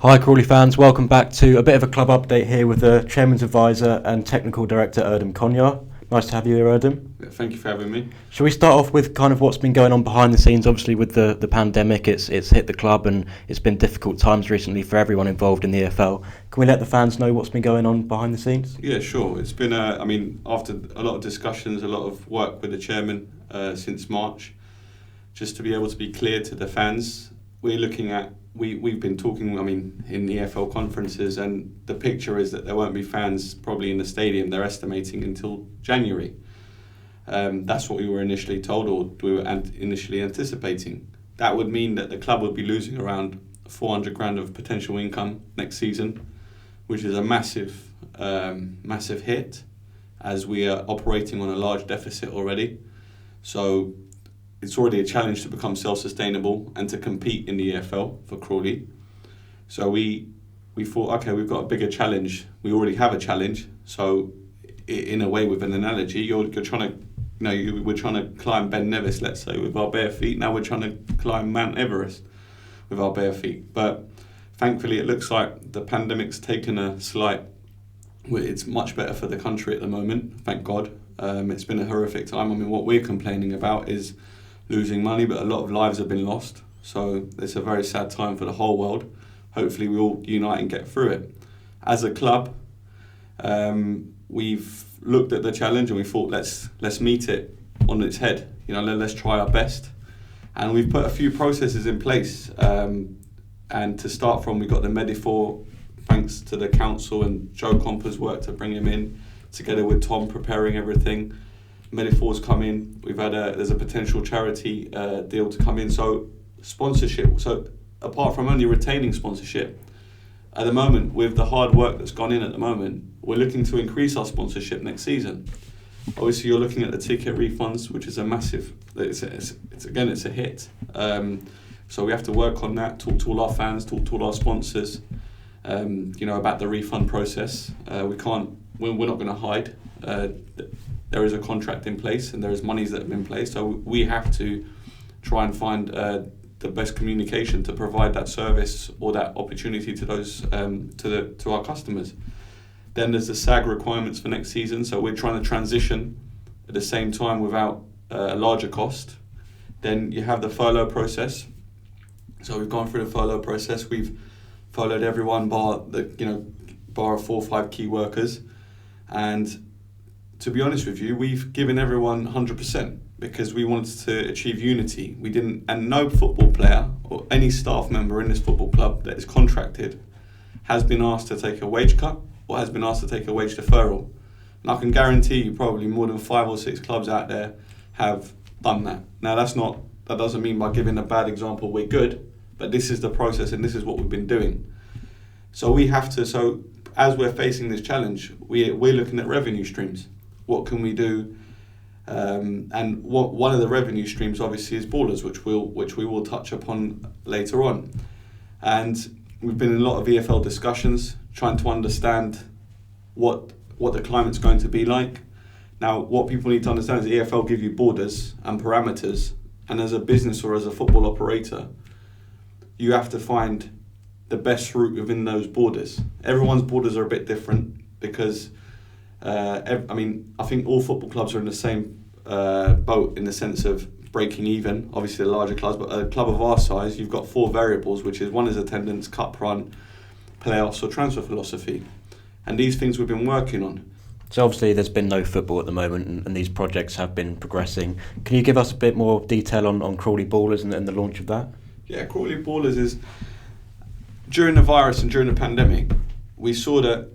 Hi Crawley fans, welcome back to a bit of a club update here with the Chairman's Advisor and Technical Director Erdem Konyar. Nice to have you here, Erdem. Yeah, thank you for having me. Shall we start off with kind of what's been going on behind the scenes? Obviously with the pandemic, it's hit the club and it's been difficult times recently for everyone involved in the EFL. Can we let the fans know what's been going on behind the scenes? Yeah, sure. It's been, after a lot of discussions, a lot of work with the Chairman since March, just to be able to be clear to the fans, we're looking at, we've been talking, in the EFL conferences, and the picture is that there won't be fans probably in the stadium, they're estimating, until January. That's what we were initially told, or we were initially anticipating. That would mean that the club would be losing around 400 grand of potential income next season, which is a massive hit, as we are operating on a large deficit already. So it's already a challenge to become self-sustainable and to compete in the EFL for Crawley. So we thought, okay, we've got a bigger challenge. We already have a challenge. So in a way, with an analogy, you're trying to, we're trying to climb Ben Nevis, let's say, with our bare feet. Now we're trying to climb Mount Everest with our bare feet. But thankfully, it looks like the pandemic's taken a slight. It's much better for the country at the moment, thank God. It's been a horrific time. What we're complaining about is losing money, but a lot of lives have been lost. So it's a very sad time for the whole world. Hopefully we all unite and get through it. As a club, we've looked at the challenge and we thought, let's meet it on its head. Let's try our best. And we've put a few processes in place. And to start from, we got the Medifor, thanks to the council and Joe Comper's work to bring him in, together with Tom preparing everything. Medifor's come in. There's a potential charity deal to come in. So sponsorship. So apart from only retaining sponsorship, at the moment, with the hard work that's gone in at the moment, we're looking to increase our sponsorship next season. Obviously, you're looking at the ticket refunds, which is a massive. It's a hit. So we have to work on that. Talk to all our fans. Talk to all our sponsors. About the refund process. We're not going to hide. There is a contract in place and there is monies that have been placed, so we have to try and find the best communication to provide that service or that opportunity to those to our customers. Then there's the SAG requirements for next season, so we're trying to transition at the same time without a larger cost. Then you have the furlough process. So we've gone through the furlough process. We've furloughed everyone bar 4 or 5 key workers, and to be honest with you, we've given everyone 100% because we wanted to achieve unity. We didn't, and no football player or any staff member in this football club that is contracted has been asked to take a wage cut or has been asked to take a wage deferral. And I can guarantee you probably more than 5 or 6 clubs out there have done that. Now that doesn't mean by giving a bad example we're good, but this is the process and this is what we've been doing. So we have to, as we're facing this challenge, we're looking at revenue streams. What can we do? And one of the revenue streams obviously is Ballers, which we will touch upon later on. And we've been in a lot of EFL discussions, trying to understand what the climate's going to be like. Now, what people need to understand is the EFL give you borders and parameters, and as a business or as a football operator, you have to find the best route within those borders. Everyone's borders are a bit different because I think all football clubs are in the same boat in the sense of breaking even. Obviously, the larger clubs, but a club of our size, you've got 4 variables, which is one is attendance, cup run, playoffs, or transfer philosophy, and these things we've been working on. So obviously, there's been no football at the moment, and these projects have been progressing. Can you give us a bit more detail on Crowley Ballers and the launch of that? Yeah, Crowley Ballers is, during the virus and during the pandemic, we saw that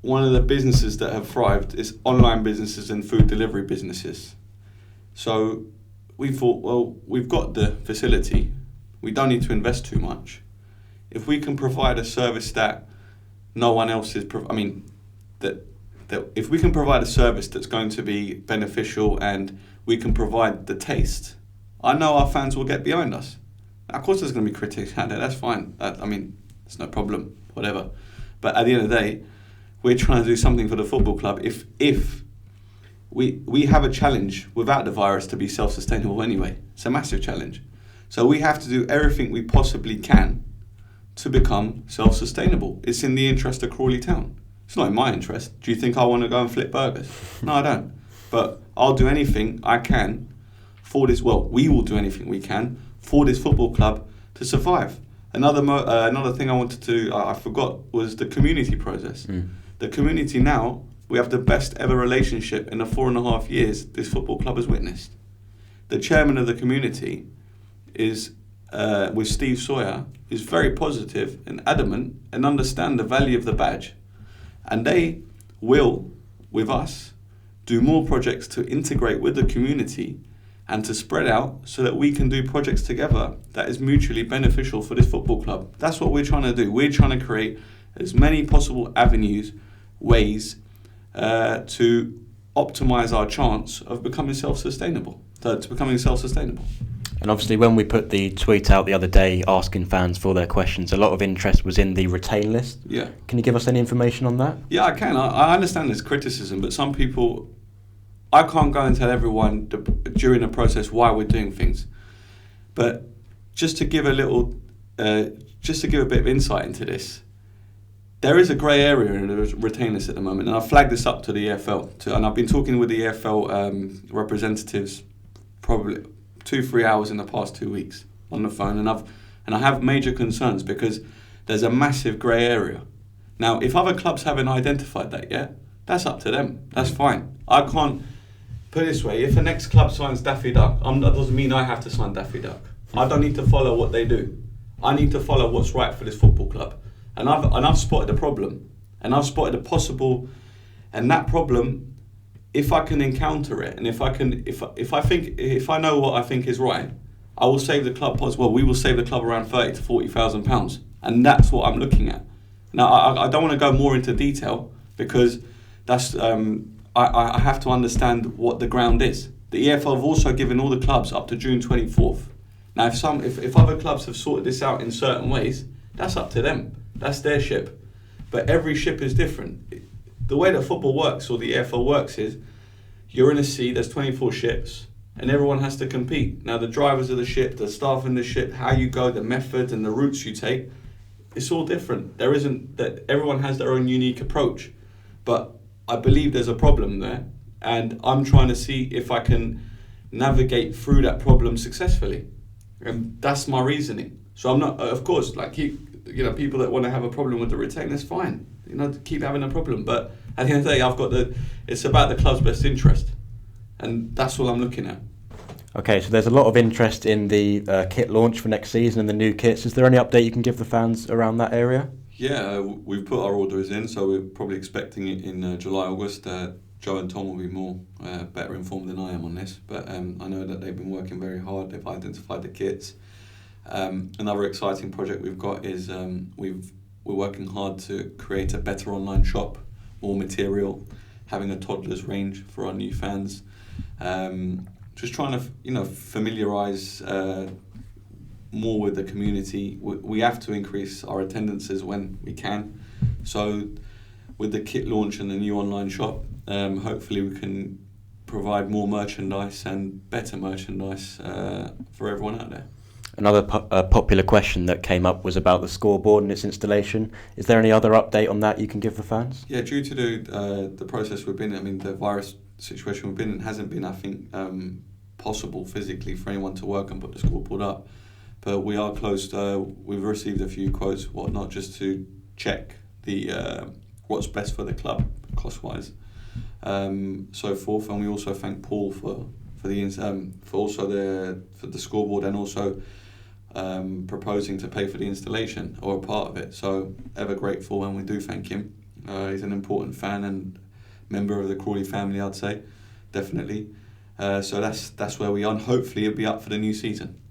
one of the businesses that have thrived is online businesses and food delivery businesses. So we thought, well, we've got the facility. We don't need to invest too much. If we can provide a service that no one else is, if we can provide a service that's going to be beneficial and we can provide the taste, I know our fans will get behind us. Now, of course, there's going to be critics out there. That's fine. It's no problem. Whatever. But at the end of the day, we're trying to do something for the football club. If we have a challenge without the virus to be self-sustainable anyway. It's a massive challenge. So we have to do everything we possibly can to become self-sustainable. It's in the interest of Crawley Town. It's not in my interest. Do you think I want to go and flip burgers? No, I don't. But I'll do anything I can for this. Well, we will do anything we can for this football club to survive. Another thing I wanted to, I forgot, was the community process. The community now, we have the best ever relationship in the 4.5 years this football club has witnessed. The chairman of the community is, with Steve Sawyer, is very positive and adamant and understand the value of the badge. And they will, with us, do more projects to integrate with the community and to spread out so that we can do projects together that is mutually beneficial for this football club. That's what we're trying to do. We're trying to create as many possible avenues, ways to optimize our chance of becoming self-sustainable. And obviously when we put the tweet out the other day asking fans for their questions, a lot of interest was in the retain list. Yeah. Can you give us any information on that? Yeah, I can. I understand there's criticism, but some people, I can't go and tell everyone during the process why we're doing things. But just to give a bit of insight into this, there is a grey area in the retain list at the moment, and I've flagged this up to the EFL, and I've been talking with the EFL representatives probably 2-3 hours in the past 2 weeks on the phone, and I have major concerns because there's a massive grey area. Now, if other clubs haven't identified that yet, that's up to them. That's fine. I can't put it this way: if the next club signs Daffy Duck, that doesn't mean I have to sign Daffy Duck. I don't need to follow what they do. I need to follow what's right for this football club. And I've spotted the problem, and I've spotted the possible, and that problem, if I can encounter it, and if I know what I think is right, I will save the club. Well, we will save the club around £30,000 to £40,000, and that's what I'm looking at. Now, I don't want to go more into detail because that's I have to understand what the ground is. The EFL have also given all the clubs up to June 24th. Now, if other clubs have sorted this out in certain ways, that's up to them. That's their ship. But every ship is different. The way that football works, or the EFL works, is you're in a sea, there's 24 ships, and everyone has to compete. Now, the drivers of the ship, the staff in the ship, how you go, the methods and the routes you take, it's all different. There isn't that everyone has their own unique approach. But I believe there's a problem there, and I'm trying to see if I can navigate through that problem successfully. And that's my reasoning. So I'm not, of course, like people that want to have a problem with the retain, that's fine. Keep having a problem. But at the end of the day, it's about the club's best interest, and that's all I'm looking at. Okay, so there's a lot of interest in the kit launch for next season and the new kits. Is there any update you can give the fans around that area? Yeah, we've put our orders in, so we're probably expecting it in July, August. Joe and Tom will be better informed than I am on this, but I know that they've been working very hard. They've identified the kits. Another exciting project we've got is we're working hard to create a better online shop, more material, having a toddlers range for our new fans. Just trying to familiarise more with the community. We have to increase our attendances when we can. So with the kit launch and the new online shop, hopefully we can provide more merchandise and better merchandise for everyone out there. Another popular question that came up was about the scoreboard and its installation. Is there any other update on that you can give the fans? Yeah, due to the process we've been in, the virus situation we've been in, hasn't been, I think, possible physically for anyone to work and put the scoreboard up. But we are close. We've received a few quotes, whatnot, just to check the what's best for the club, cost-wise, so forth. And we also thank Paul for the scoreboard, and also proposing to pay for the installation or a part of it. So ever grateful, and we do thank him. He's an important fan and member of the Crawley family, I'd say, definitely. So that's where we are, and hopefully it'll be up for the new season.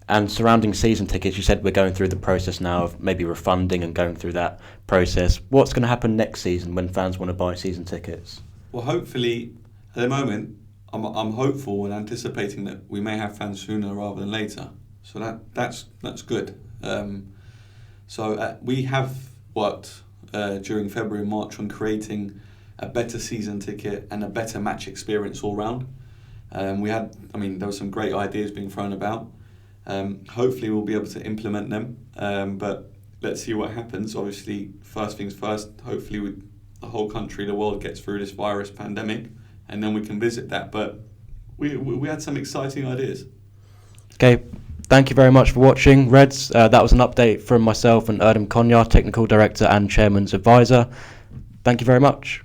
And surrounding season tickets, you said we're going through the process now of maybe refunding and going through that process. What's going to happen next season when fans want to buy season tickets? Well, hopefully, at the moment, I'm hopeful and anticipating that we may have fans sooner rather than later. So that's good. So we have worked during February and March on creating a better season ticket and a better match experience all round. There were some great ideas being thrown about. Hopefully we'll be able to implement them, but let's see what happens. Obviously, first things first, hopefully with the whole country, the world gets through this virus pandemic, and then we can visit that. But we had some exciting ideas. Okay, thank you very much for watching, Reds. That was an update from myself and Erdem Konyar, Technical Director and Chairman's Advisor. Thank you very much.